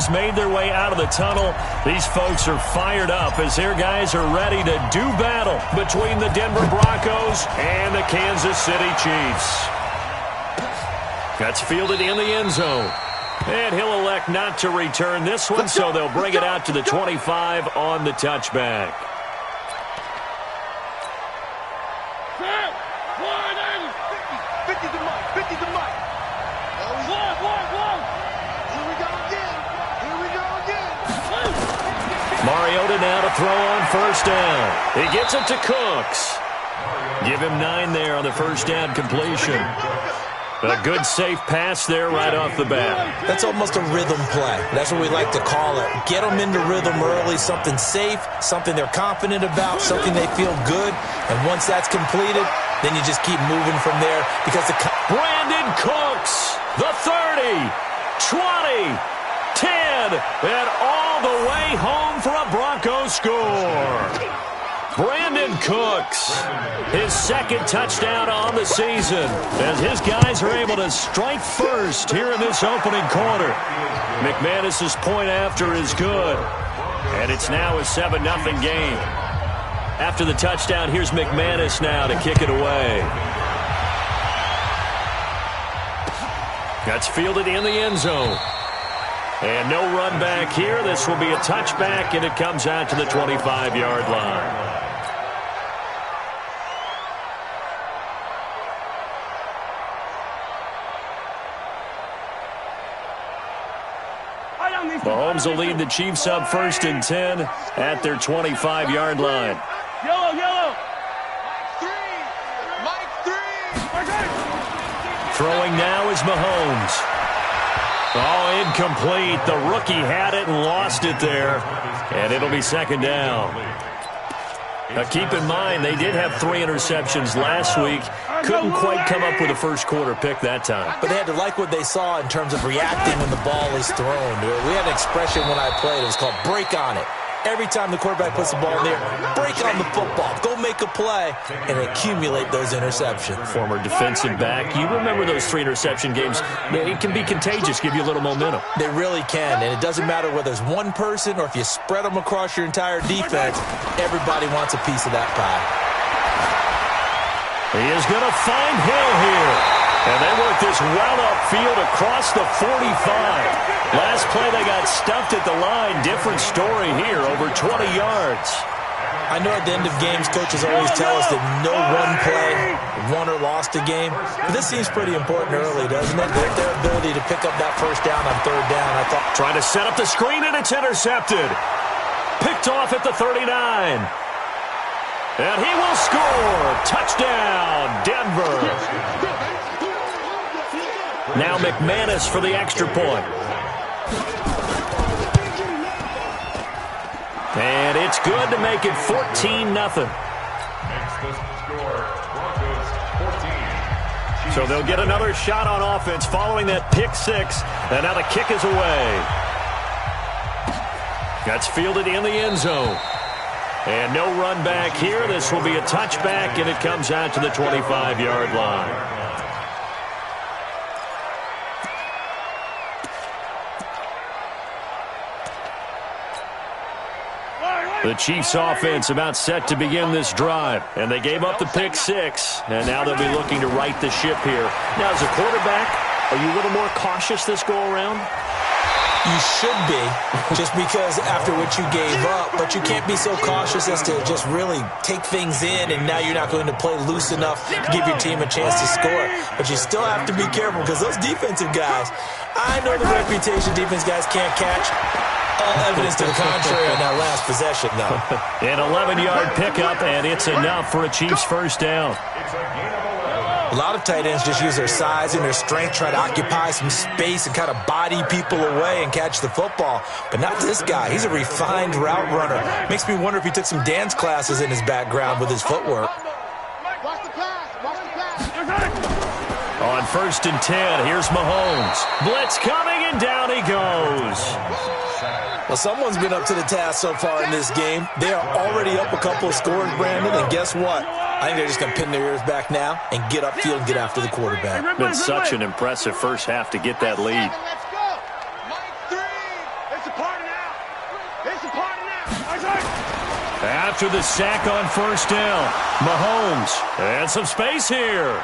has made their way out of the tunnel. These folks are fired up as their guys are ready to do battle between the Denver Broncos and the Kansas City Chiefs. That's fielded in the end zone. And he'll elect not to return this one, so they'll bring it out to the 25 on the touchback. Mariota now to throw on first down. He gets it to Cooks. Give him 9 there on the first down completion. A good, safe pass there right off the bat. That's almost a rhythm play. That's what we like to call it. Get them into rhythm early, something safe, something they're confident about, something they feel good. And once that's completed, then you just keep moving from there. Because Brandon Cooks, the 30, 20, 10, and all the way home for a Broncos score. Brandon Cooks, his second touchdown on the season, as his guys are able to strike first here in this opening quarter. McManus's point after is good, and it's now a 7-0 game. After the touchdown, here's McManus now to kick it away. That's fielded in the end zone. And no run back here. This will be a touchback, and it comes out to the 25-yard line. Mahomes will lead the Chiefs up 1st and 10 at their 25-yard line. Yellow. Throwing now is Mahomes. Oh, incomplete. The rookie had it and lost it there. And it'll be 2nd down. Now keep in mind, they did have 3 interceptions last week. Couldn't quite come up with a first quarter pick that time. But they had to like what they saw in terms of reacting when the ball is thrown. We had an expression when I played. It was called break on it. Every time the quarterback puts the ball in there, break on the football. Go make a play and accumulate those interceptions. Former defensive back. You remember those 3 interception games. It can be contagious, give you a little momentum. They really can, and it doesn't matter whether it's one person or if you spread them across your entire defense. Everybody wants a piece of that pie. He is going to find Hill here. And they work this well upfield across the 45. Last play they got stuffed at the line. Different story here, over 20 yards. I know at the end of games, coaches always tell us that no one play won or lost a game. But this seems pretty important early, doesn't it? Their ability to pick up that first down on 3rd down, I thought. Trying to set up the screen, and it's intercepted. Picked off at the 39. And he will score. Touchdown, Denver. Now McManus for the extra point. And it's good to make it 14-0. So they'll get another shot on offense following that pick 6. And now the kick is away. That's fielded in the end zone. And no run back here. This will be a touchback, and it comes out to the 25-yard line. The Chiefs offense about set to begin this drive, and they gave up the pick 6, and now they'll be looking to right the ship here. Now, as a quarterback, are you a little more cautious this go-around? You should be, just because after what you gave up, but you can't be so cautious as to just really take things in, and now you're not going to play loose enough to give your team a chance to score. But you still have to be careful, because those defensive guys, I know the reputation defense guys can't catch. All evidence to the contrary on that last possession, though. An 11-yard pickup, and it's enough for a Chiefs first down. A lot of tight ends just use their size and their strength, try to occupy some space and kind of body people away and catch the football. But not this guy. He's a refined route runner. Makes me wonder if he took some dance classes in his background with his footwork. On 1st and 10, here's Mahomes. Blitz coming, and down he goes. Well, someone's been up to the task so far in this game. They are already up a couple of scores, Brandon, and guess what? I think they're just going to pin their ears back now and get upfield and get after the quarterback. Been such an impressive first half to get that lead. After the sack on first down, Mahomes, and some space here.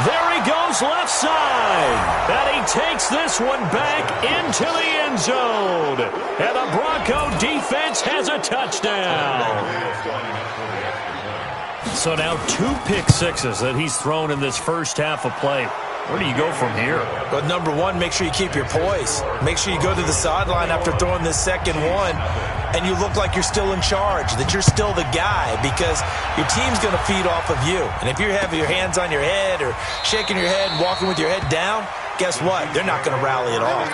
There he goes left side. And he takes this one back into the end zone. And the Bronco defense has a touchdown. So now 2 pick sixes that he's thrown in this first half of play. Where do you go from here? But number one, make sure you keep your poise. Make sure you go to the sideline after throwing this second one, and you look like you're still in charge, that you're still the guy, because your team's going to feed off of you. And if you're having your hands on your head or shaking your head, walking with your head down, guess what? They're not going to rally at all.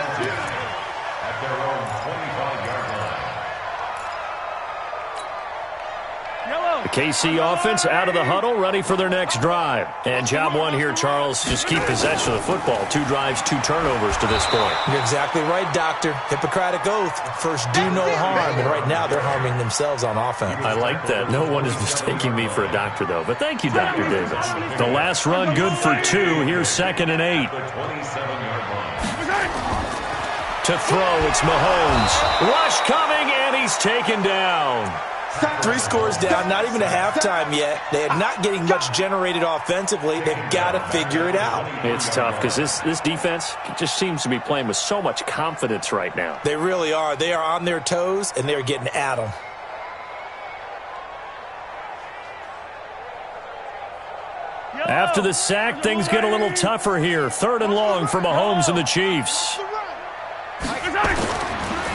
The KC offense out of the huddle, ready for their next drive. And job one here, Charles, just keep possession of the football. 2 drives, 2 turnovers to this point. You're exactly right, Doctor. Hippocratic oath. First, do no harm. And right now, they're harming themselves on offense. I like that. No one is mistaking me for a doctor, though. But thank you, Dr. Davis. The last run good for 2. Here's 2nd and 8. To throw, it's Mahomes. Rush coming, and he's taken down. 3 scores down, not even a halftime yet. They are not getting much generated offensively. They've got to figure it out. It's tough because this defense just seems to be playing with so much confidence right now. They really are. They are on their toes, and they're getting at them. After the sack, things get a little tougher here. 3rd and long for Mahomes and the Chiefs.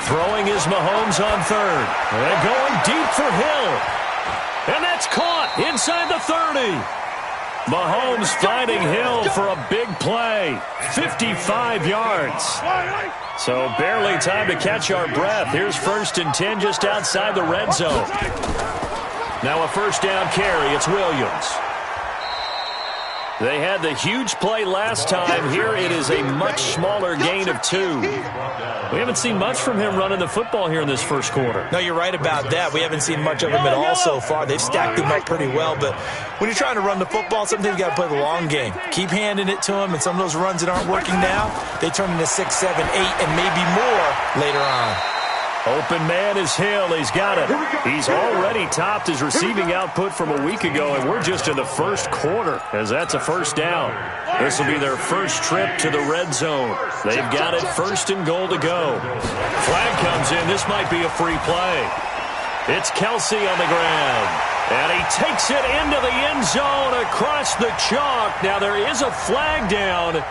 Throwing is Mahomes on 3rd. And going deep for Hill. And that's caught inside the 30. Mahomes finding Hill for a big play. 55 yards. So barely time to catch our breath. Here's 1st and 10 just outside the red zone. Now a first down carry. It's Williams. They had the huge play last time. Here it is a much smaller gain of 2. We haven't seen much from him running the football here in this first quarter. No, you're right about that. We haven't seen much of him at all so far. They've stacked him up pretty well, but when you're trying to run the football, sometimes you got to play the long game. Keep handing it to him, and some of those runs that aren't working now, they turn into 6, 7, 8, and maybe more later on. Open man is Hill. He's got it. He's already topped his receiving output from a week ago, and we're just in the first quarter as that's a first down. This will be their first trip to the red zone. They've got it 1st and goal to go. Flag comes in. This might be a free play. It's Kelsey on the ground. And he takes it into the end zone across the chalk. Now there is a flag down,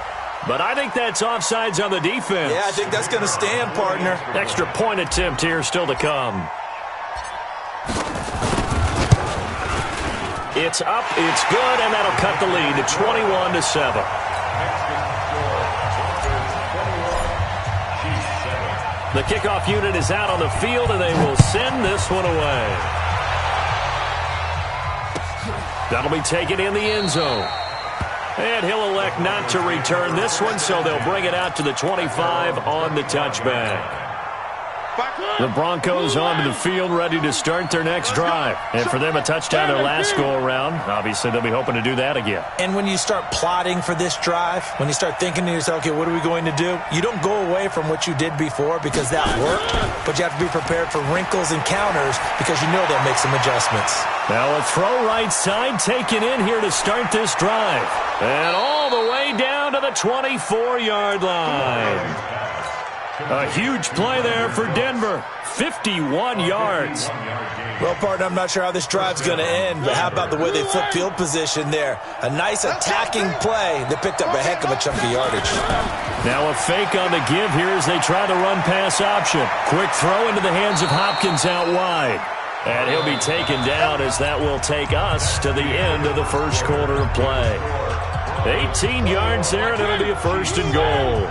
but I think that's offsides on the defense. Yeah, I think that's going to stand, partner. Extra point attempt here still to come. It's up, it's good, and that'll cut the lead to 21-7. The kickoff unit is out on the field, and they will send this one away. That'll be taken in the end zone. And he'll elect not to return this one, so they'll bring it out to the 25 on the touchback. The Broncos onto the field, ready to start their next drive. And for them, a touchdown their last go-around. Obviously, they'll be hoping to do that again. And when you start plotting for this drive, when you start thinking to yourself, okay, what are we going to do? You don't go away from what you did before because that worked, but you have to be prepared for wrinkles and counters because you know they'll make some adjustments. Now a throw right side taken in here to start this drive. And all the way down to the 24-yard line. A huge play there for Denver. 51 yards. Well, partner, I'm not sure how this drive's going to end, but how about the way they flip field position there? A nice attacking play. They picked up a heck of a chunk of yardage. Now a fake on the give here as they try the run-pass option. Quick throw into the hands of Hopkins out wide. And he'll be taken down as that will take us to the end of the first quarter of play. 18 yards there, and it'll be a 1st and goal.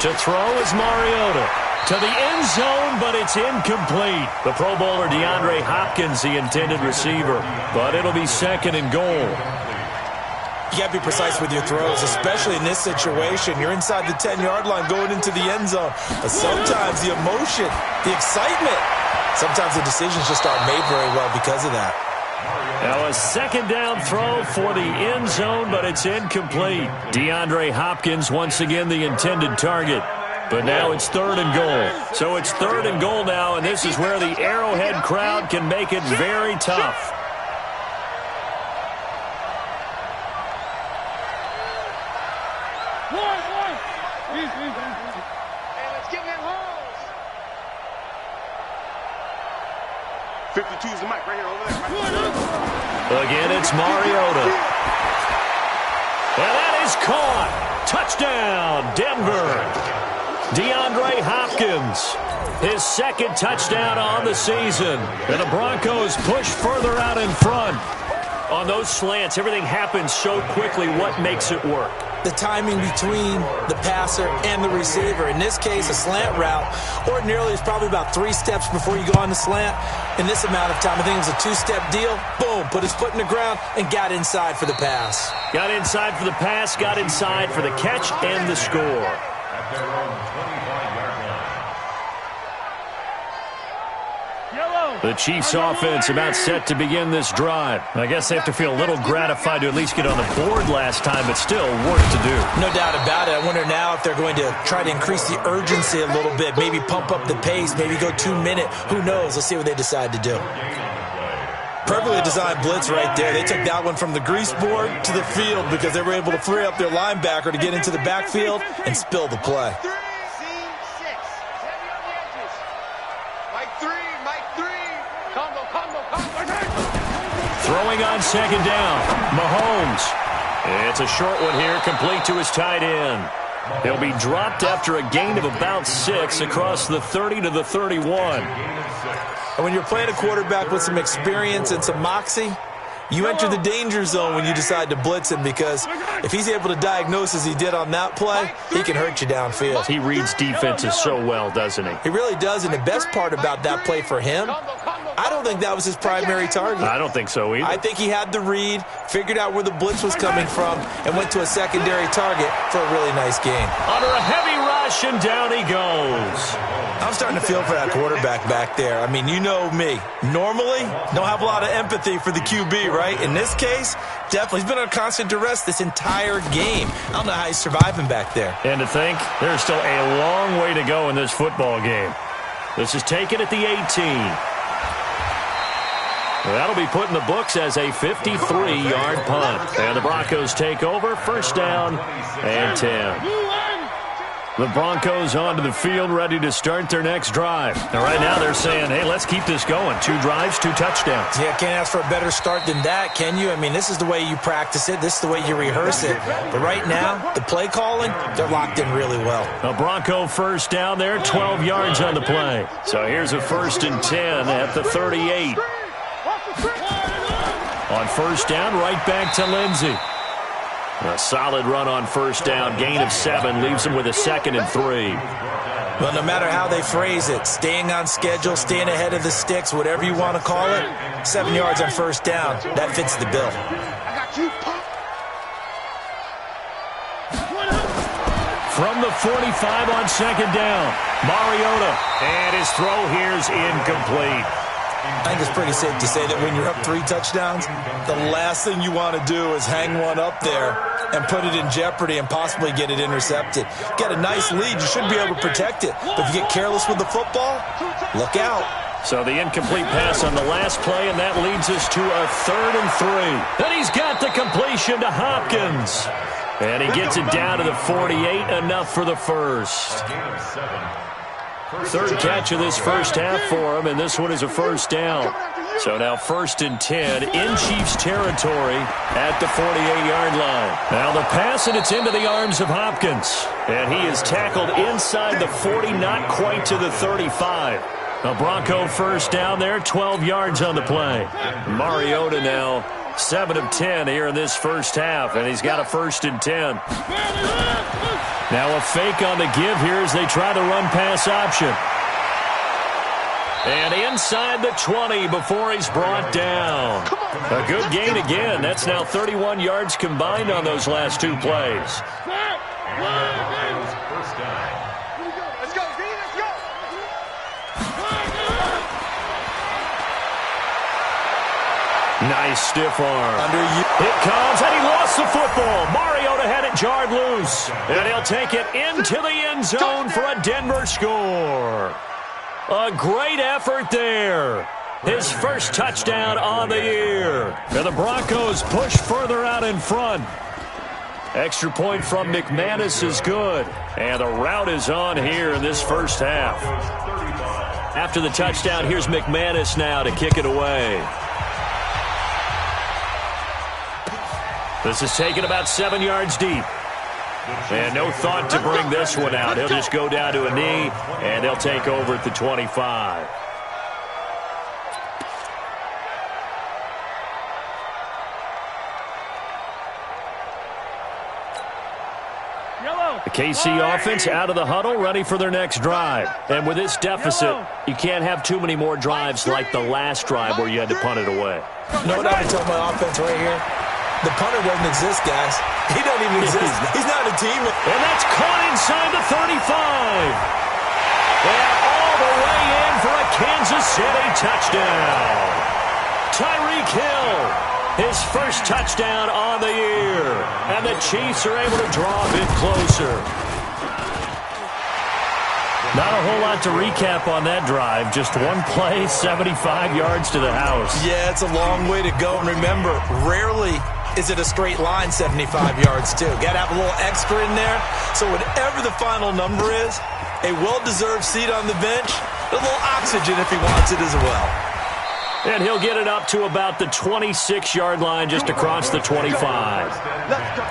To throw is Mariota. To the end zone, but it's incomplete. The Pro Bowler DeAndre Hopkins, the intended receiver. But it'll be 2nd and goal. You got to be precise with your throws, especially in this situation. You're inside the 10-yard line going into the end zone. But sometimes the emotion, the excitement Sometimes the decisions just aren't made very well because of that. Now a second down throw for the end zone, but it's incomplete. DeAndre Hopkins once again the intended target. But now it's 3rd and goal. So it's 3rd and goal now, and this is where the Arrowhead crowd can make it very tough. Again, it's Mariota. And that is caught. Touchdown, Denver. DeAndre Hopkins, his 2nd touchdown on the season. And the Broncos push further out in front. On those slants, everything happens so quickly. What makes it work? The timing between the passer and the receiver. In this case, a slant route ordinarily is probably about 3 steps before you go on the slant. In this amount of time, I think it was a 2-step deal. Boom, put his foot in the ground and got inside for the pass. Got inside for the pass, got inside for the catch and the score. The Chiefs offense about set to begin this drive. I guess they have to feel a little gratified to at least get on the board last time, but still work to do. No doubt about it. I wonder now if they're going to try to increase the urgency a little bit, maybe pump up the pace, maybe go 2-minute. Who knows? Let's see what they decide to do. Perfectly designed blitz right there. They took that one from the grease board to the field because they were able to free up their linebacker to get into the backfield and spill the play. Throwing on 2nd down, Mahomes. It's a short one here, complete to his tight end. He'll be dropped after a gain of about 6 across the 30 to the 31. And when you're playing a quarterback with some experience and some moxie, you enter the danger zone when you decide to blitz him, because if he's able to diagnose as he did on that play, he can hurt you downfield. He reads defenses so well, doesn't he? He really does, and the best part about that play for him, I don't think that was his primary target. I don't think so either. I think he had the read, figured out where the blitz was coming from, and went to a secondary target for a really nice gain. Under a heavy rush, and down he goes. I'm starting to feel for that quarterback back there. I mean, you know me. Normally, don't have a lot of empathy for the QB, right? In this case, definitely. He's been under constant duress this entire game. I don't know how he's surviving back there. And to think, there's still a long way to go in this football game. This is taken at the 18. That'll be put in the books as a 53-yard punt. And the Broncos take over, 1st down and 10. The Broncos onto the field, ready to start their next drive. Now, right now they're saying, hey, let's keep this going. 2 drives, 2 touchdowns. Yeah, can't ask for a better start than that, can you? I mean, this is the way you practice it. This is the way you rehearse it. But right now, the play calling, they're locked in really well. A Bronco 1st down there, 12 yards on the play. So here's a 1st and 10 at the 38. On 1st down, right back to Lindsey. A solid run on 1st down, gain of 7, leaves him with a 2nd and 3. Well, no matter how they phrase it, staying on schedule, staying ahead of the sticks, whatever you want to call it, 7 yards on 1st down, that fits the bill. From the 45 on 2nd down, Mariota, and his throw here's incomplete. I think it's pretty safe to say that when you're up 3 touchdowns, the last thing you want to do is hang one up there and put it in jeopardy and possibly get it intercepted. Get a nice lead, you should be able to protect it. But if you get careless with the football, look out. So the incomplete pass on the last play, and that leads us to a 3rd and 3. And he's got the completion to Hopkins. And he gets it down to the 48, enough for the 1st. 3rd catch of this 1st half for him, and this one is a 1st down. So now 1st and 10 in Chiefs territory at the 48-yard line. Now the pass, and it's into the arms of Hopkins. And he is tackled inside the 40, not quite to the 35. A Bronco 1st down there, 12 yards on the play. Mariota now 7 of 10 here in this 1st half, and he's got a 1st and 10. Now a fake on the give here as they try the run-pass option. And inside the 20 before he's brought down. A good gain again. That's now 31 yards combined on those last 2 plays. Nice stiff arm. It comes, and he lost the football. Mariota had it jarred loose. And he'll take it into the end zone for a Denver score. A great effort there. His first touchdown on the year. And the Broncos push further out in front. Extra point from McManus is good. And the route is on here in this first half. After the touchdown, here's McManus now to kick it away. This is taken about 7 yards deep. And no thought to bring this one out. He'll just go down to a knee, and they'll take over at the 25. The KC offense out of the huddle, ready for their next drive. And with this deficit, you can't have too many more drives like the last drive where you had to punt it away. No doubt I tell my offense right here. The punter doesn't exist, guys. He doesn't even exist. He's not a team. And that's caught inside the 35. And all the way in for a Kansas City touchdown. Tyreek Hill, his first touchdown on the year. And the Chiefs are able to draw a bit closer. Not a whole lot to recap on that drive. Just one play, 75 yards to the house. Yeah, it's a long way to go. And remember, rarely is it a straight line 75 yards, too. Got to have a little extra in there. So whatever the final number is, a well-deserved seat on the bench, a little oxygen if he wants it as well. And he'll get it up to about the 26-yard line just across the 25. Let's go.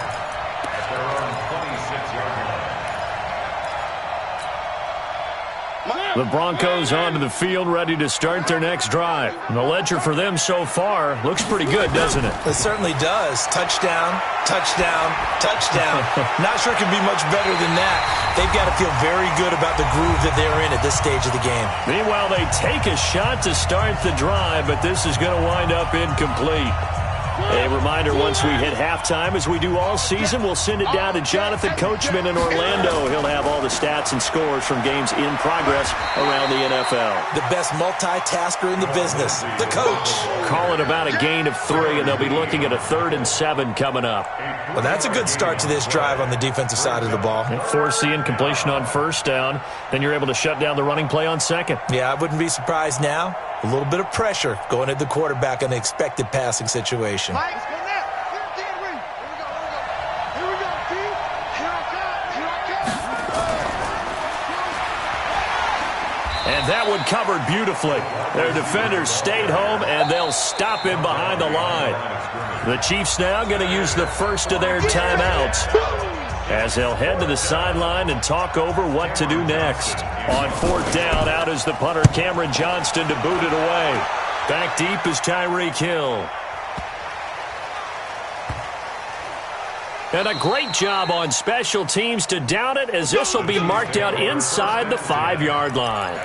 The Broncos onto the field, ready to start their next drive. And the ledger for them so far looks pretty good, doesn't it? It certainly does. Touchdown, touchdown, touchdown. Not sure it can be much better than that. They've got to feel very good about the groove that they're in at this stage of the game. Meanwhile, they take a shot to start the drive, but this is going to wind up incomplete. A reminder, once we hit halftime, as we do all season, we'll send it down to Jonathan Coachman in Orlando. He'll have all the stats and scores from games in progress around the NFL. The best multitasker in the business, the coach. Call it about a gain of 3, and they'll be looking at a 3rd and 7 coming up. Well, that's a good start to this drive on the defensive side of the ball. Force the incompletion on first down. Then you're able to shut down the running play on second. Yeah, I wouldn't be surprised now. A little bit of pressure going at the quarterback in an expected passing situation. Mike, go now. Here we go. Here we go, T. Here I come. And that one covered beautifully. Their defenders stayed home, and they'll stop him behind the line. The Chiefs now going to use the first of their timeouts as they'll head to the sideline and talk over what to do next. On 4th down, out is the punter, Cameron Johnston, to boot it away. Back deep is Tyreek Hill. And a great job on special teams to down it, as this will be marked out inside the 5-yard line.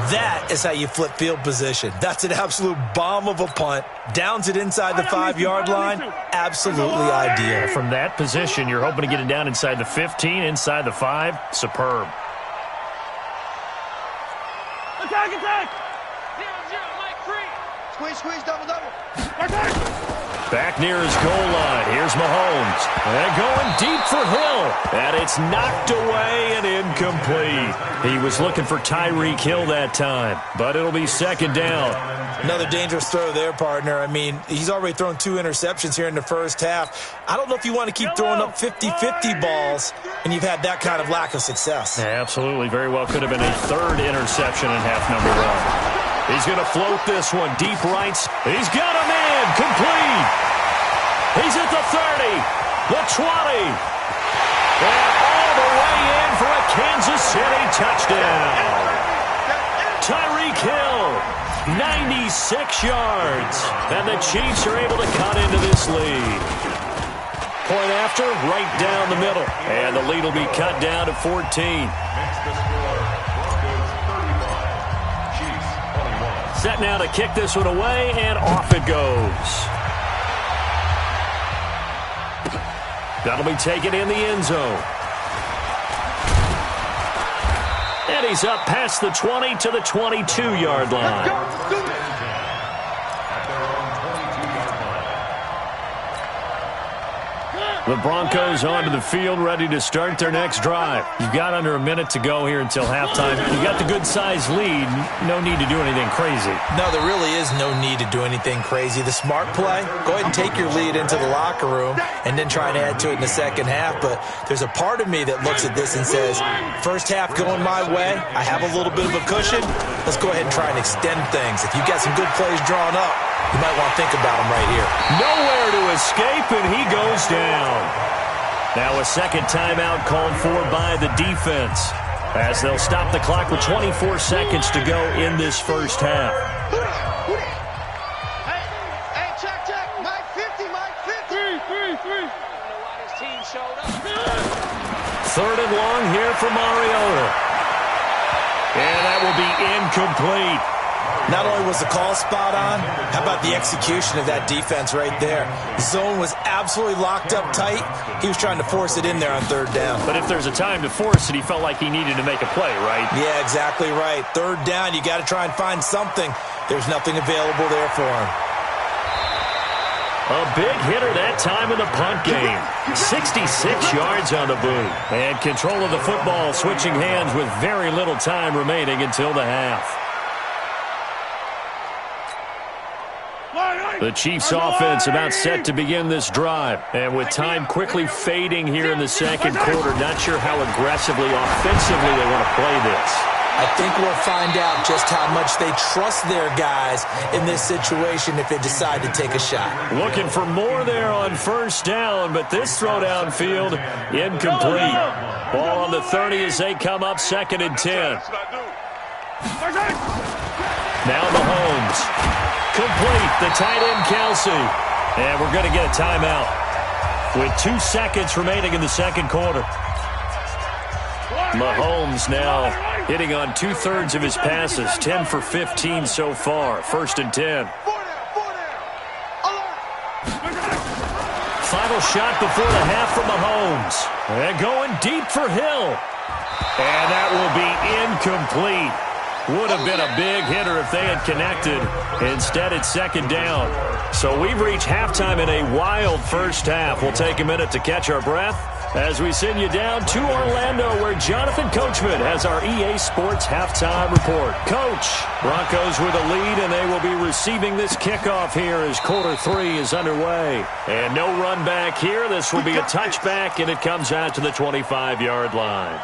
That is how you flip field position. That's an absolute bomb of a punt. Downs it inside the 5-yard line. Absolutely ideal. From that position, you're hoping to get it down inside the 15, inside the 5. Superb. Attack, attack. 0-0, Mike, free. Squeeze, double. Back near his goal line. Here's Mahomes. And going deep for Hill. And it's knocked away and incomplete. He was looking for Tyreek Hill that time, but it'll be 2nd down. Another dangerous throw there, partner. I mean, he's already thrown 2 interceptions here in the first half. I don't know if you want to keep throwing up 50-50 balls, and you've had that kind of lack of success. Absolutely. Very well could have been a 3rd interception in half number 1. He's going to float this one deep right. He's got a man. Complete. He's at the 30, the 20, and all the way in for a Kansas City touchdown. Tyreek Hill, 96 yards, and the Chiefs are able to cut into this lead. Point after, right down the middle, and the lead will be cut down to 14. Set now to kick this one away, and off it goes. That'll be taken in the end zone. And he's up past the 20 to the 22-yard line. The Broncos onto the field, ready to start their next drive. You've got under a minute to go here until halftime. You've got the good-sized lead. No need to do anything crazy. No, there really is no need to do anything crazy. The smart play, go ahead and take your lead into the locker room and then try and add to it in the second half. But there's a part of me that looks at this and says, first half going my way, I have a little bit of a cushion. Let's go ahead and try and extend things. If you've got some good plays drawn up, you might want to think about them right here. Nowhere to escape, and he goes down. Now a second timeout called for by the defense, as they'll stop the clock with 24 seconds to go in this first half. Hey, check. Mike 50, Mike 50. Three. Third and long here for Mariota. And that will be incomplete. Not only was the call spot on, how about the execution of that defense right there? The zone was absolutely locked up tight. He was trying to force it in there on third down. But if there's a time to force it, he felt like he needed to make a play, right? Yeah, exactly right. Third down, you got to try and find something. There's nothing available there for him. A big hitter that time in the punt game. 66 yards on the boot. And control of the football switching hands with very little time remaining until the half. The Chiefs offense about set to begin this drive. And with time quickly fading here in the second quarter, not sure how aggressively, offensively they want to play this. I think we'll find out just how much they trust their guys in this situation if they decide to take a shot. Looking for more there on first down, but this throw downfield incomplete. Ball on the 30 as they come up second and 10. Now Mahomes. Complete, the tight end Kelsey. And we're going to get a timeout with 2 seconds remaining in the second quarter. Mahomes now hitting on 2/3 of his passes, 10 for 15 so far. First and 10. Final shot before the half from Mahomes. And going deep for Hill. And that will be incomplete. Would have been a big hitter if they had connected. Instead, it's second down. So we've reached halftime in a wild first half. We'll take a minute to catch our breath as we send you down to Orlando, where Jonathan Coachman has our EA Sports halftime report. Coach, Broncos with a lead, and they will be receiving this kickoff here as quarter 3 is underway. And no run back here. This will be a touchback, and it comes out to the 25-yard line.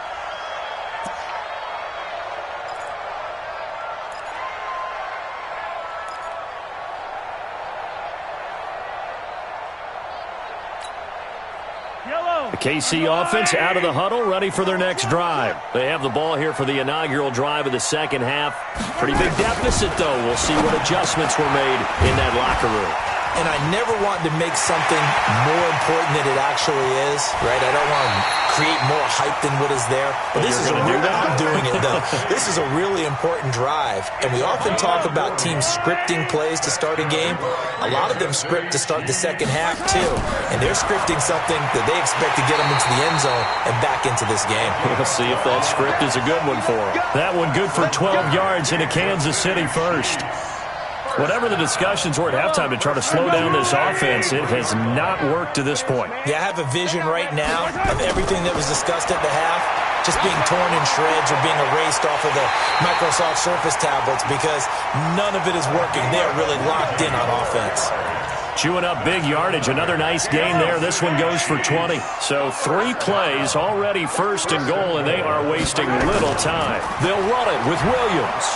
The KC offense out of the huddle, ready for their next drive. They have the ball here for the inaugural drive of the second half. Pretty big deficit, though. We'll see what adjustments were made in that locker room. And I never want to make something more important than it actually is, right? I don't want to create more hype than what is there. But this is I'm doing it, though. This is a really important drive. And we often talk about teams scripting plays to start a game. A lot of them script to start the second half, too. And they're scripting something that they expect to get them into the end zone and back into this game. We'll see if that script is a good one for them. That one good for 12 yards into Kansas City first. Whatever the discussions were at halftime to try to slow down this offense, it has not worked to this point. Yeah, I have a vision right now of everything that was discussed at the half just being torn in shreds or being erased off of the Microsoft Surface tablets because none of it is working. They are really locked in on offense. Chewing up big yardage. Another nice gain there. This one goes for 20. So 3 plays already first and goal, and they are wasting little time. They'll run it with Williams.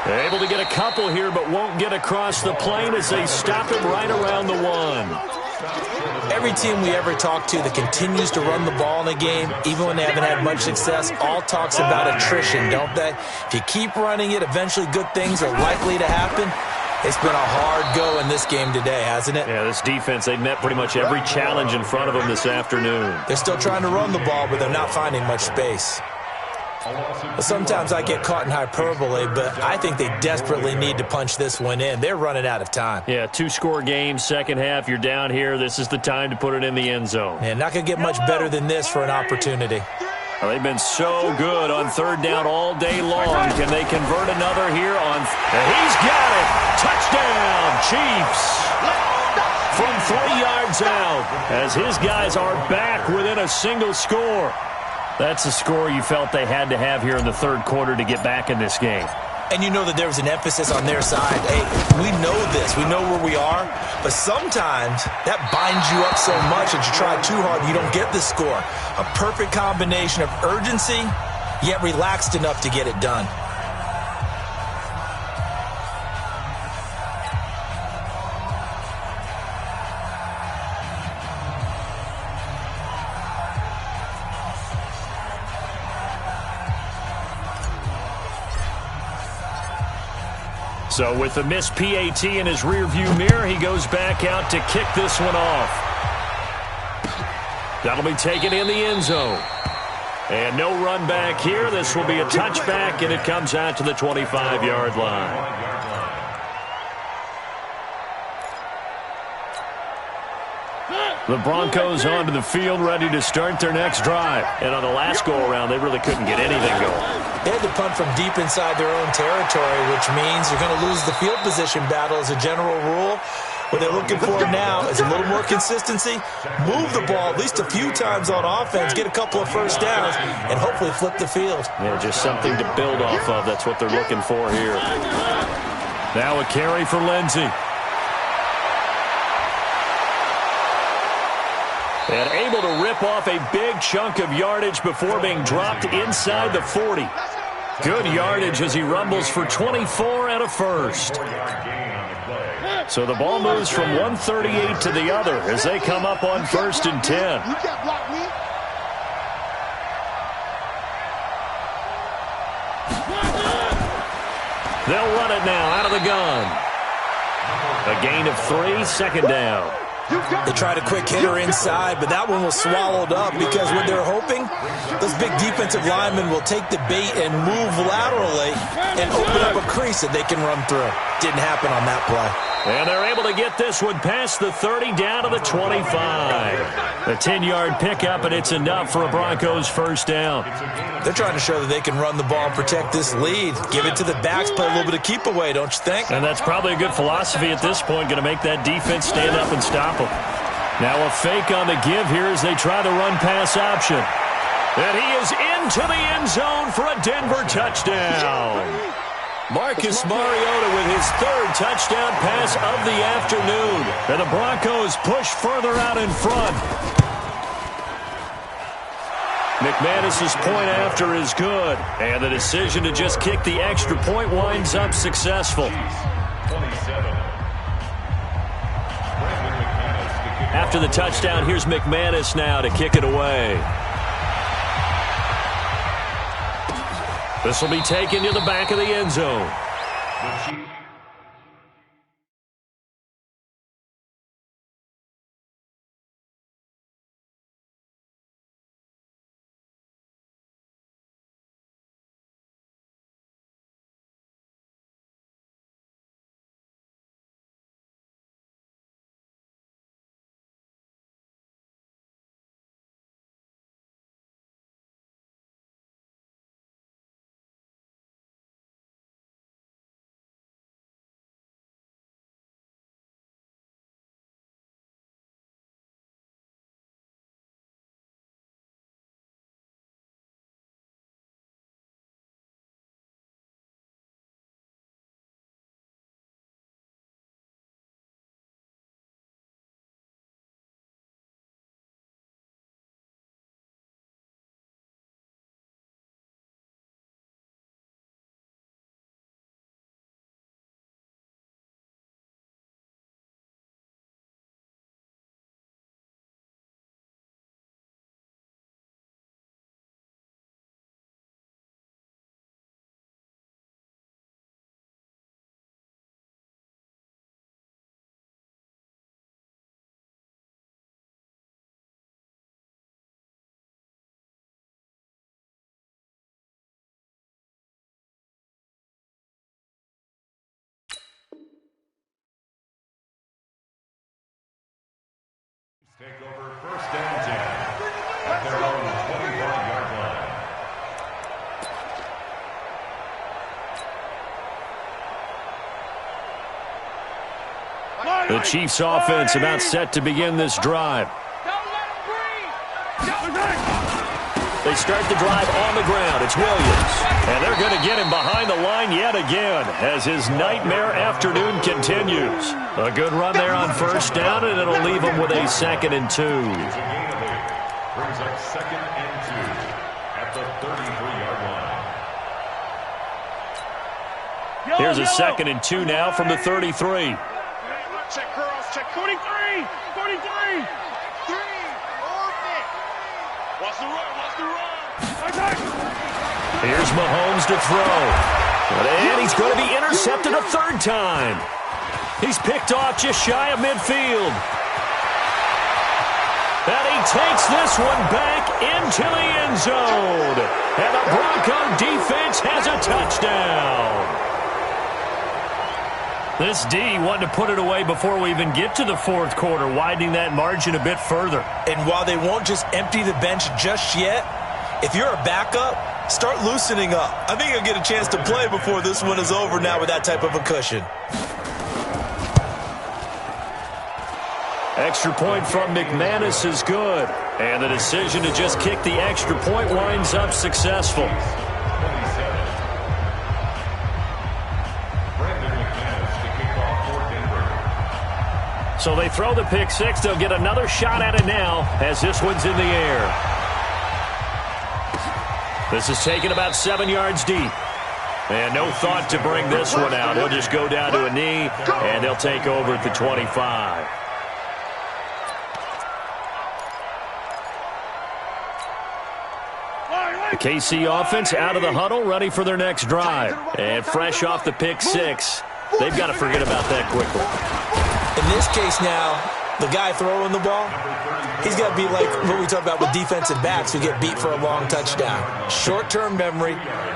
Able to get a couple here, but won't get across the plane as they stop him right around the 1. Every team we ever talk to that continues to run the ball in a game, even when they haven't had much success, all talks about attrition, don't they? If you keep running it, eventually good things are likely to happen. It's been a hard go in this game today, hasn't it? Yeah, this defense, they met pretty much every challenge in front of them this afternoon. They're still trying to run the ball, but they're not finding much space. Well, sometimes I get caught in hyperbole, but I think they desperately need to punch this one in. They're running out of time. Yeah, 2-score game, second half, you're down here. This is the time to put it in the end zone. Yeah, not going to get much better than this for an opportunity. Well, they've been so good on third down all day long. Can they convert another here on? He's got it. Touchdown, Chiefs. from 3 yards out as his guys are back within a single score. That's a score you felt they had to have here in the third quarter to get back in this game. And you know that there was an emphasis on their side. Hey, we know this. We know where we are. But sometimes that binds you up so much that you try too hard, you don't get the score. A perfect combination of urgency, yet relaxed enough to get it done. So with the missed PAT in his rearview mirror, he goes back out to kick this one off. That'll be taken in the end zone. And no run back here. This will be a touchback, and it comes out to the 25-yard line. The Broncos onto the field, ready to start their next drive. And on the last go-around, they really couldn't get anything going. They had to punt from deep inside their own territory, which means you're going to lose the field position battle as a general rule. What they're looking for now is a little more consistency, move the ball at least a few times on offense, get a couple of first downs, and hopefully flip the field. Yeah, just something to build off of. That's what they're looking for here. Now a carry for Lindsey. And able to rip off a big chunk of yardage before being dropped inside the 40. Good yardage as he rumbles for 24 and a first. So the ball moves from 138 to the other as they come up on 1st and 10. They'll run it now out of the gun. A gain of 3, second down. They tried a quick hitter inside, but that one was swallowed up because what they're hoping, those big defensive linemen will take the bait and move laterally and open up a crease that they can run through. Didn't happen on that play. And they're able to get this one past the 30 down to the 25. A 10-yard pickup, and it's enough for a Broncos first down. They're trying to show that they can run the ball and protect this lead. Give it to the backs, play a little bit of keep away, don't you think? And that's probably a good philosophy at this point, going to make that defense stand up and stop them. Now a fake on the give here as they try the run-pass option. And he is into the end zone for a Denver touchdown. Marcus Mariota with his 3rd touchdown pass of the afternoon. And the Broncos push further out in front. McManus's point after is good. And the decision to just kick the extra point winds up successful. After the touchdown, here's McManus now to kick it away. This will be taken to the back of the end zone. The Chiefs offense about set to begin this drive. They start the drive on the ground. It's Williams. And they're going to get him behind the line yet again as his nightmare afternoon continues. A good run there on first down, and it'll leave him with a 2nd and 2. Brings up 2nd and 2 at the 33-yard line. Here's a 2nd and 2 now from the 33. Check, girls, check. 43! 43! 3! Watch the run, watch the run! Here's Mahomes to throw. And he's going to be intercepted a 3rd time. He's picked off just shy of midfield. And he takes this one back into the end zone. And the Bronco defense has a touchdown. This D wanted to put it away before we even get to the 4th quarter, widening that margin a bit further. And while they won't just empty the bench just yet, if you're a backup, start loosening up. I think you'll get a chance to play before this one is over now with that type of a cushion. Extra point from McManus is good. And the decision to just kick the extra point winds up successful. So they throw the pick six. They'll get another shot at it now as this one's in the air. This is taken about 7 yards deep. And no thought to bring this one out. He'll just go down to a knee, and they'll take over at the 25. The KC offense out of the huddle, ready for their next drive. And fresh off the pick six, they've got to forget about that quickly. In this case now, the guy throwing the ball, he's got to be like what we talk about with defensive backs who get beat for a long touchdown. Short-term memory,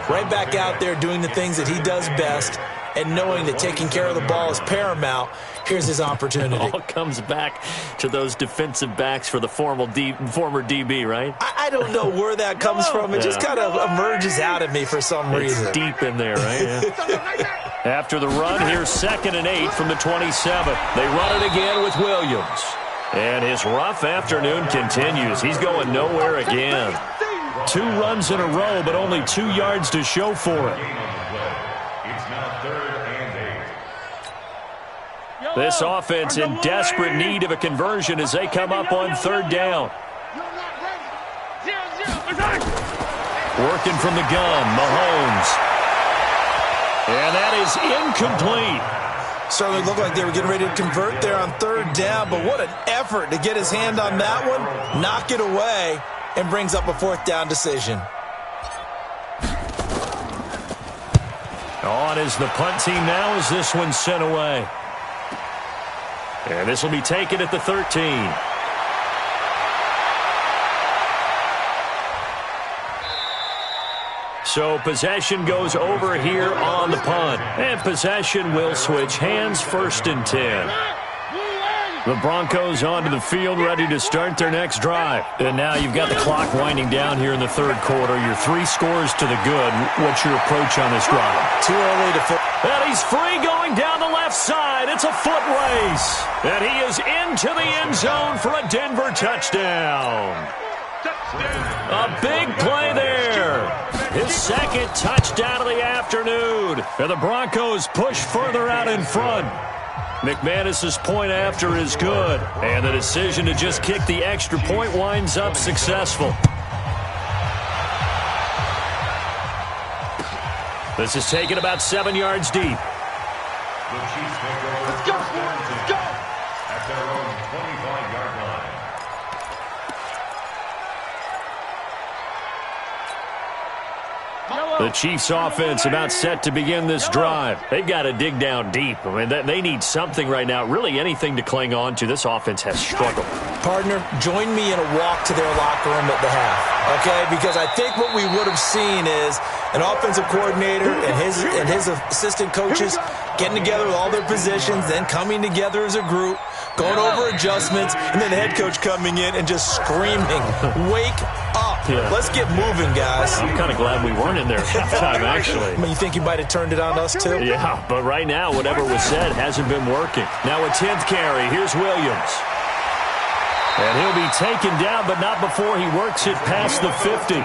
right back out there doing the things that he does best, and knowing that taking care of the ball is paramount. Here's his opportunity. It all comes back to those defensive backs for the former DB, right? I don't know where that comes from. It just kind of emerges out of me for some reason. It's deep in there, right? Yeah. After the run, here's 2nd and 8 from the 27. They run it again with Williams. And his rough afternoon continues. He's going nowhere again. 2 runs in a row, but only 2 yards to show for it. This offense in desperate need of a conversion as they come up on 3rd down. Working from the gun, Mahomes. And that is incomplete. Certainly looked like they were getting ready to convert there on 3rd down, but what an effort to get his hand on that one, knock it away, and brings up a 4th down decision. On is the punt team now as this one's sent away. And this will be taken at the 13. So possession goes over here on the punt. And possession will switch hands, 1st and 10. The Broncos onto the field, ready to start their next drive. And now you've got the clock winding down here in the 3rd quarter. You're 3 scores to the good. What's your approach on this drive? Too early to... And he's free going down the left side. It's a foot race. And he is into the end zone for a Denver touchdown. A big play there. His 2nd touchdown of the afternoon. And the Broncos push further out in front. McManus's point after is good. And the decision to just kick the extra point winds up successful. This is taken about 7 yards deep. The Chiefs make over Let's go! Let's go! at their own 25-yard line. The Chiefs offense about set to begin this drive. They've got to dig down deep. I mean, they need something right now, really anything to cling on to. This offense has struggled. Partner, join me in a walk to their locker room at the half, okay? Because I think what we would have seen is an offensive coordinator and his assistant coaches getting together with all their positions, then coming together as a group, going over adjustments, and then the head coach coming in and just screaming, "Wake up!" you. Let's get moving, guys. I'm kind of glad we weren't in there at halftime, actually. I mean, you think you might have turned it on us, too? Yeah, but right now, whatever was said hasn't been working. Now a 10th carry. Here's Williams. And he'll be taken down, but not before he works it past the 50.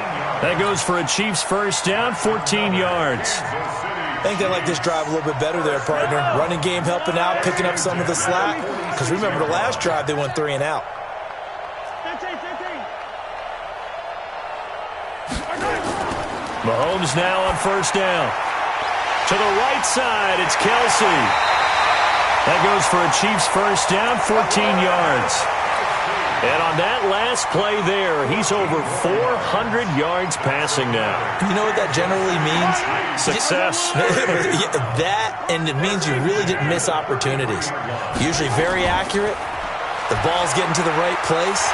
That goes for a Chiefs first down, 14 yards. I think they like this drive a little bit better there, partner. Running game helping out, picking up some of the slack. Because remember, the last drive, they went 3 and out. 15. Mahomes now on first down. To the right side, it's Kelsey. That goes for a Chiefs first down, 14 yards. And on that last play there, he's over 400 yards passing now. You know what that generally means? Success. That, and it means you really didn't miss opportunities. Usually very accurate. The ball's getting to the right place.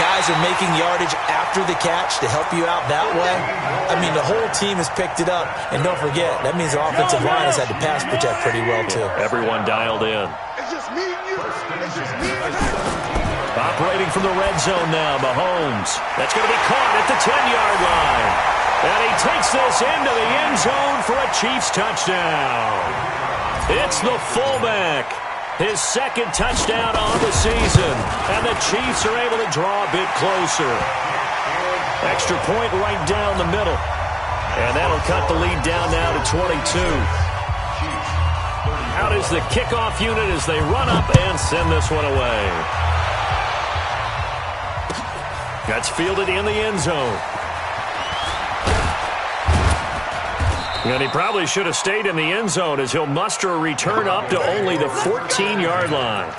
Guys are making yardage after the catch to help you out that way. I mean, the whole team has picked it up. And don't forget, that means the offensive line has had to pass protect pretty well, too. Everyone dialed in. It's just me and you. It's just me and you. Operating from the red zone now, Mahomes. That's going to be caught at the 10-yard line. And he takes this into the end zone for a Chiefs touchdown. It's the fullback. His second touchdown on the season. And the Chiefs are able to draw a bit closer. Extra point right down the middle. And that'll cut the lead down now to 22. Out is the kickoff unit as they run up and send this one away. That's fielded in the end zone. And he probably should have stayed in the end zone as he'll muster a return up to only the 14-yard line.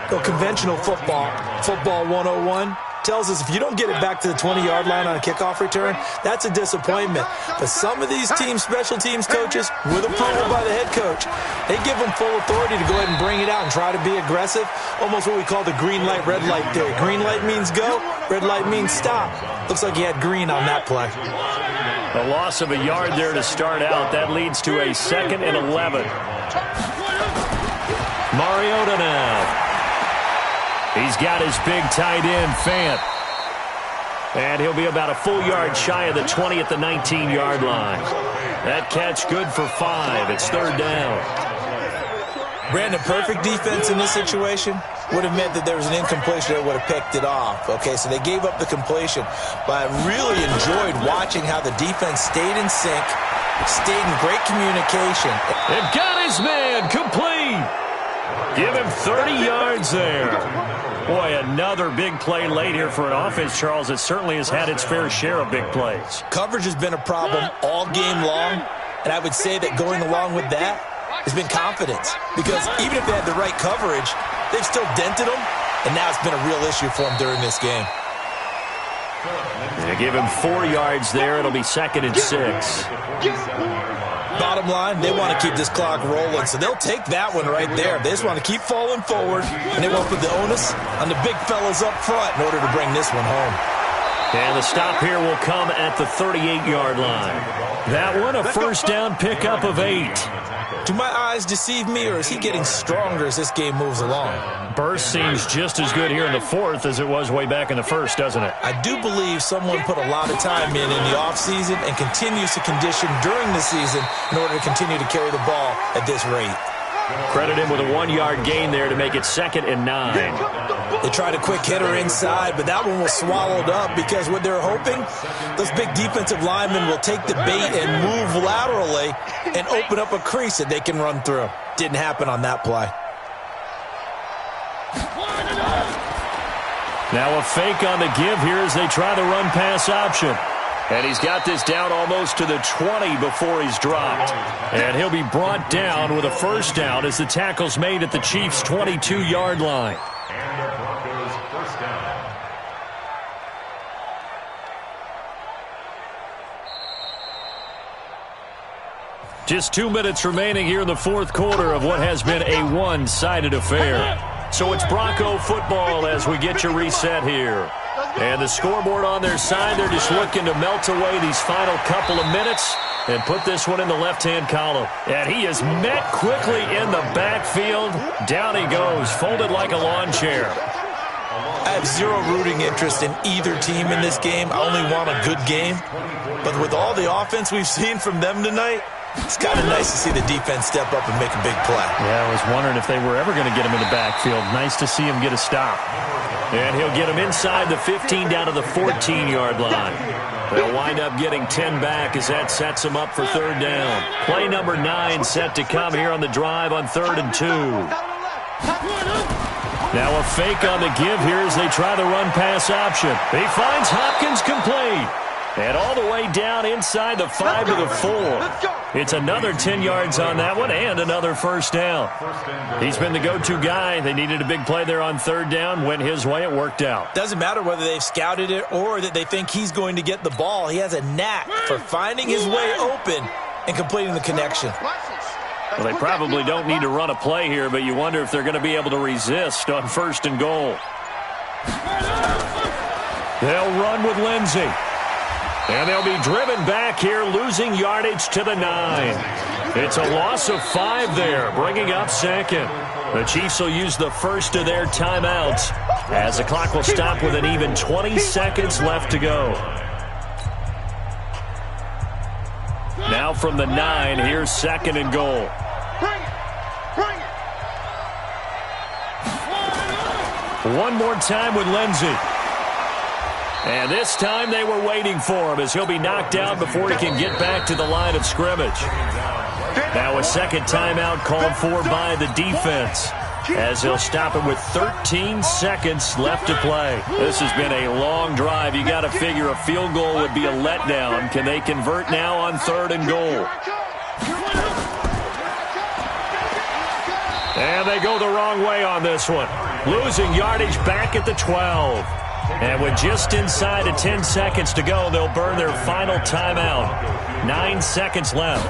So conventional football 101, tells us if you don't get it back to the 20-yard line on a kickoff return, that's a disappointment. But some of these team special teams coaches, with approval by the head coach, they give them full authority to go ahead and bring it out and try to be aggressive, almost what we call the green light, red light theory. Green light means go, red light means stop. Looks like he had green on that play. A loss of a yard there to start out. That leads to a 2nd and 11. Mariota now. He's got his big tight end, Fant. And he'll be about a full yard shy of the 20 at the 19-yard line. That catch good for 5. It's 3rd down. Brandon, perfect defense in this situation would have meant that there was an incompletion that would have picked it off. Okay, so they gave up the completion. But I really enjoyed watching how the defense stayed in sync, stayed in great communication. And got his man complete. Give him 30 yards there. Boy, another big play late here for an offense, Charles. It certainly has had its fair share of big plays. Coverage has been a problem all game long, and I would say that going along with that has been confidence. Because even if they had the right coverage, they've still dented them, and now it's been a real issue for them during this game. They give him 4 yards there. It'll be 2nd and 6. Bottom line, they want to keep this clock rolling, so they'll take that one right there. They just want to keep falling forward, and they won't put the onus on the big fellas up front in order to bring this one home. And the stop here will come at the 38-yard line. That one, a first down pickup of 8. Do my eyes deceive me, or is he getting stronger as this game moves along? Burst seems just as good here in the 4th as it was way back in the 1st, doesn't it? I do believe someone put a lot of time in the offseason and continues to condition during the season in order to continue to carry the ball at this rate. Credit him with a 1-yard gain there to make it 2nd and 9. They tried a quick hitter inside, but that one was swallowed up because what they're hoping, those big defensive linemen will take the bait and move laterally and open up a crease that they can run through. Didn't happen on that play. Now a fake on the give here as they try the run-pass option. And he's got this down almost to the 20 before he's dropped. And he'll be brought down with a first down as the tackle's made at the Chiefs' 22-yard line. And the Broncos first down. Just 2 minutes remaining here in the 4th quarter of what has been a one-sided affair. So it's Bronco football as we get you reset here. And the scoreboard on their side, they're just looking to melt away these final couple of minutes and put this one in the left-hand column. And he is met quickly in the backfield. Down he goes, folded like a lawn chair. I have zero rooting interest in either team in this game. I only want a good game. But with all the offense we've seen from them tonight, it's kind of nice to see the defense step up and make a big play. Yeah, I was wondering if they were ever going to get him in the backfield. Nice to see him get a stop. And he'll get him inside the 15 down to the 14-yard line. They'll wind up getting 10 back as that sets them up for third down. Play number 9 set to come here on the drive on 3rd and 2. Now a fake on the give here as they try the run-pass option. He finds Hopkins complete. And all the way down inside the 5 to the 4. It's another 10 yards on that one and another first down. He's been the go-to guy. They needed a big play there on 3rd down. Went his way. It worked out. Doesn't matter whether they've scouted it or that they think he's going to get the ball. He has a knack for finding his way open and completing the connection. Well, they probably don't need to run a play here, but you wonder if they're going to be able to resist on 1st and goal. They'll run with Lindsey. And they'll be driven back here, losing yardage to the 9. It's a loss of 5 there, bringing up 2nd. The Chiefs will use the first of their timeouts as the clock will stop with an even 20 seconds left to go. Now from the 9, here's 2nd and goal. One more time with Lindsey. And this time they were waiting for him as he'll be knocked out before he can get back to the line of scrimmage. Now a second timeout called for by the defense as they'll stop him with 13 seconds left to play. This has been a long drive. You got to figure a field goal would be a letdown. Can they convert now on 3rd and goal? And they go the wrong way on this one. Losing yardage back at the 12. And with just inside of 10 seconds to go, they'll burn their final timeout. 9 seconds left.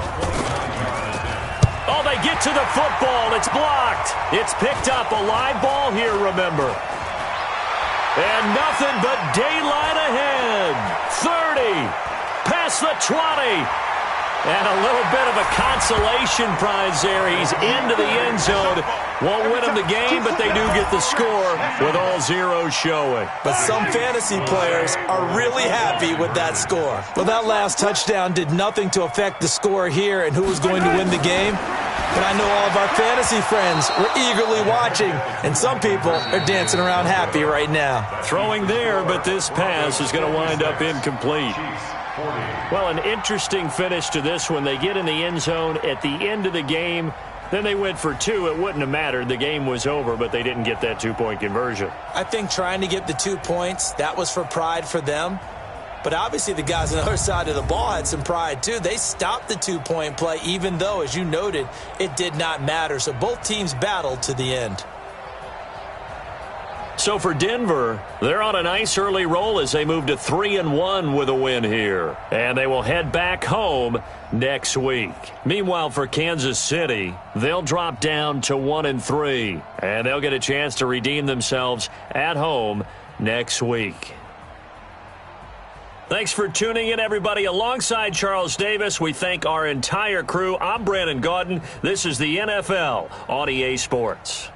Oh, they get to the football. It's blocked. It's picked up. A live ball here, remember. And nothing but daylight ahead. 30. Past the 20. And a little bit of a consolation prize there. He's into the end zone. Won't win them the game, but they do get the score with all zeros showing. But some fantasy players are really happy with that score. Well, that last touchdown did nothing to affect the score here and who was going to win the game. But I know all of our fantasy friends were eagerly watching, and some people are dancing around happy right now. Throwing there, but this pass is going to wind up incomplete. Well, an interesting finish to this one. They get in the end zone at the end of the game. Then they went for 2. It wouldn't have mattered. The game was over, but they didn't get that 2-point conversion. I think trying to get the 2 points, that was for pride for them. But obviously the guys on the other side of the ball had some pride too. They stopped the 2-point play, even though, as you noted, it did not matter. So both teams battled to the end. So for Denver, they're on a nice early roll as they move to 3-1 with a win here. And they will head back home next week. Meanwhile, for Kansas City, they'll drop down to 1-3. And they'll get a chance to redeem themselves at home next week. Thanks for tuning in, everybody. Alongside Charles Davis, we thank our entire crew. I'm Brandon Gaudin. This is the NFL on EA Sports.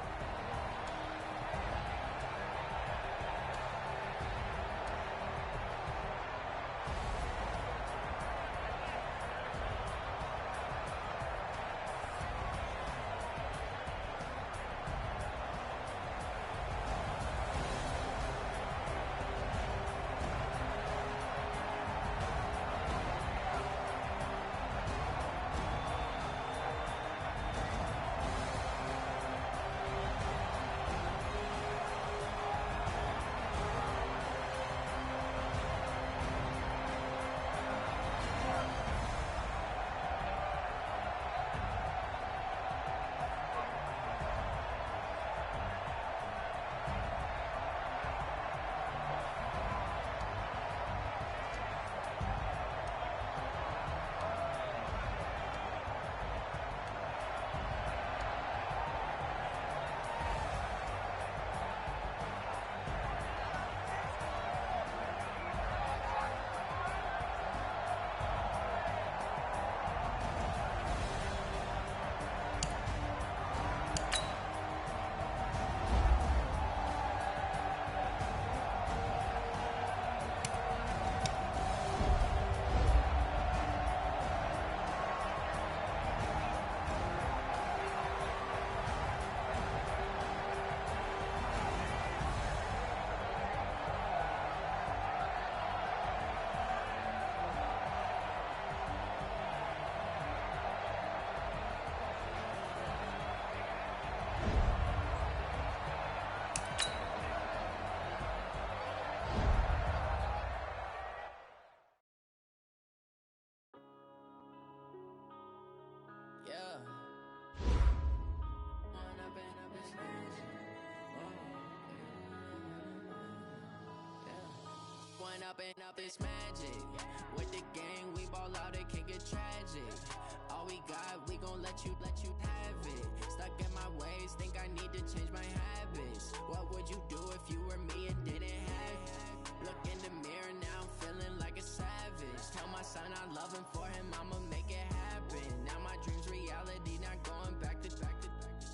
up this magic. With the gang, we ball out, it can get tragic. All we got, we gon' let you have it. Stuck in my ways, think I need to change my habits. What would you do if you were me and didn't have it? Look in the mirror now, I'm feeling like a savage. Tell my son I love him, for him I'ma make it happen. Now my dream's reality, not going back to.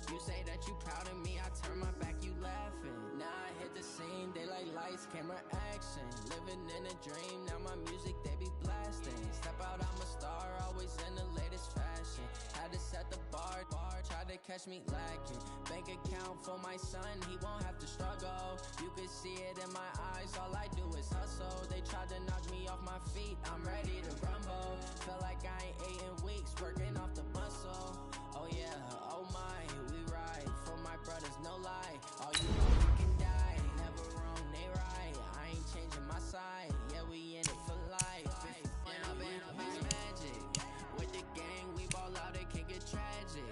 You say that you proud of me, I turn my back, you laughing. Now I hit the scene, they like lights, camera, action. Living in a dream, now my music they be blasting. Step out, I'm a star, always in the latest fashion. Had to set the bar, try to catch me lacking. Bank account for my son, he won't have to struggle. You can see it in my eyes, all I do is hustle. They tried to knock me off my feet, I'm ready to rumble. Feel like I ain't ate in weeks, working off the muscle. Oh yeah, oh my, we ride for my brothers, no lie. All you know you can die, never wrong, they right. I ain't changing my side, yeah, we in it for life. And up it's magic. With the gang, we ball out, it can get tragic.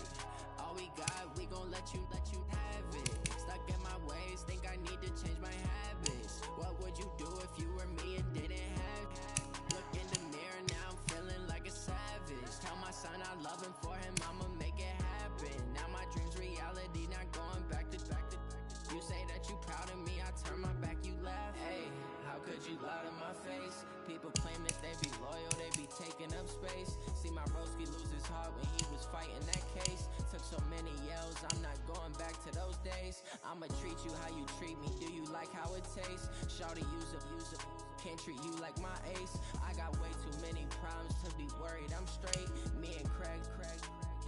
All we got, we gon' let you have it. Stuck in my ways, think I need to change my habits. What would you do if you were me and didn't have it? Look in the mirror, now I'm feeling like a savage. Tell my son I love him, for him I'ma make it happen. Now my dream's reality, not going back to. You say that you proud of me, I turn my back, you laugh. Hey, how could you lie to my face? People claim that they be loyal, they be taking up space. See my broski lose his heart when he was fighting that case. Took so many yells, I'm not going back to those days. I'ma treat you how you treat me, do you like how it tastes? Shawty, use up, can't treat you like my ace. I got way too many problems to be worried, I'm straight. Me and Craig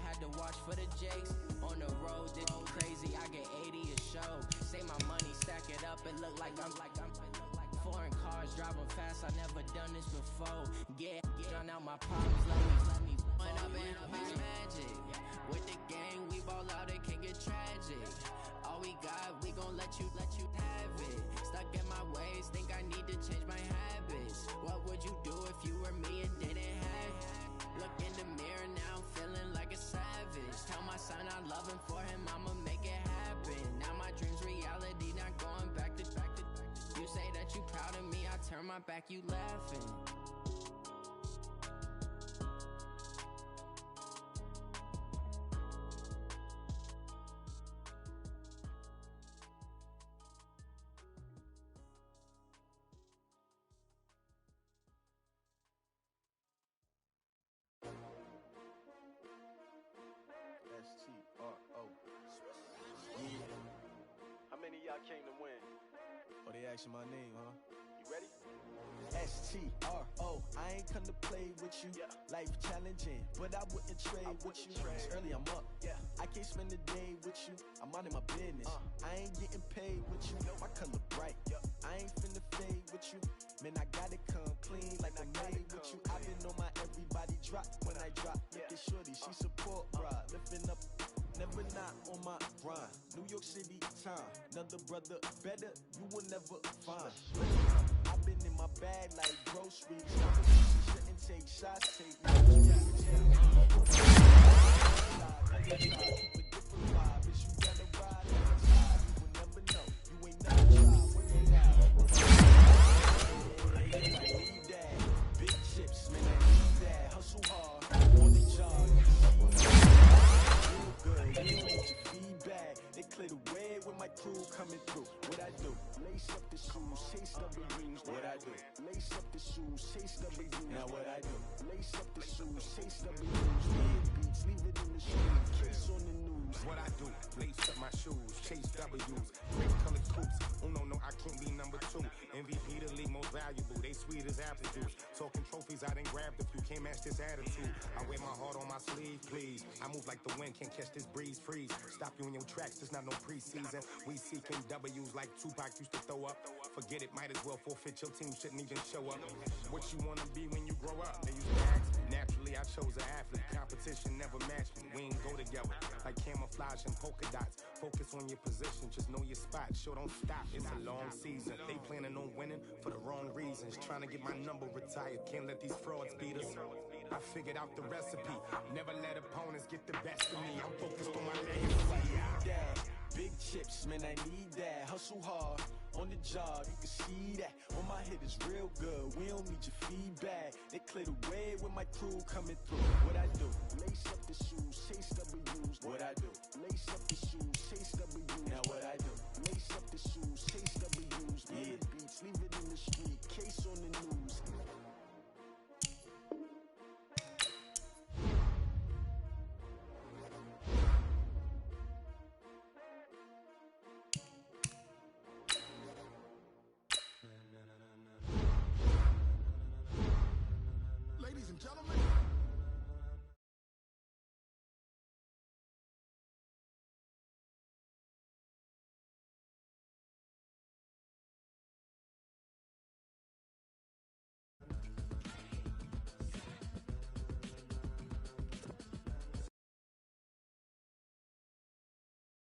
had to watch for the Jakes. On the road, this crazy, I get 80 a show. Say my money, stack it up, it look like I'm foreign cars, driving fast, I never done this before. Get drown out my problems, let me up it's magic. With the gang, we ball out, it can get tragic. All we got, we gon' let you have it. Stuck in my ways, think I need to change my habits. What would you do if you were me and didn't have it? Look in the mirror, now I'm feeling like a savage. Tell my son I love him, for him I'ma make it happen. Now my dream's reality, not going back to. You say that you proud of me, I turn my back, you laughing. S-T-R-O. Yeah. How many of y'all came to win? Oh, they asking my name, huh? You ready? S-T-R-O. I ain't come to play with you. Yeah. Life challenging, but I wouldn't trade with you. It's early, I'm up. Yeah. I can't spend the day with you. I'm out of my business. I ain't getting paid with you. My color bright. I ain't finna fade with you. Man, I gotta come clean like I made with you. I've been on my everybody drop when I drop. Look at shorty, she support bra. Lifting up, never not on my grind. New York City time, another brother better, you will never find. I've been in my bag like groceries. Shouldn't take shots, take notes. Keep a different vibe. If you gotta ride, you will never know. You ain't never tried when they I need that. Big chips, man, I need that. Hustle hard, on the job. Feel good, you don't need your feedback. They clear the way when my crew coming through. What I do? Lace up the shoes, chase W's. What I do? Lace up the shoes, chase W's. Now what I do? Lace up the shoes, chase W's. Big beats, leave it in the street. Case on the news. What I do? Lace up my shoes, chase W's. Great colored coops. Oh no, I can't be number 2. MVP the league most valuable. They sweet as apple juice. Talking trophies, I done grabbed a few. Can't match this attitude. I wear my heart on my sleeve, please. I move like the wind, can't catch this breeze, freeze. Stop you in your tracks, there's not no preseason. We seeking W's like Tupac used to throw up. Forget it, might as well forfeit. Your team shouldn't even show up. What you wanna be when you grow up? They used to ask. Naturally, I chose an athlete. Competition never matched me. We ain't go together. Like camouflage and polka dots. Focus on your position, just know your spot. Sure, don't stop. It's a long season. They planning on winning for the wrong reasons. Trying to get my number retired. Can't let these frauds beat us. I figured out the recipe. Never let opponents get the best of me. I'm focused on my legacy. Big chips, man, I need that. Hustle hard, On the job, you can see that. On my hit is real good. We don't need your feedback. They clear the way with my crew coming through. What I do? Lace up the shoes, chase W's. What I do? Lace up the shoes.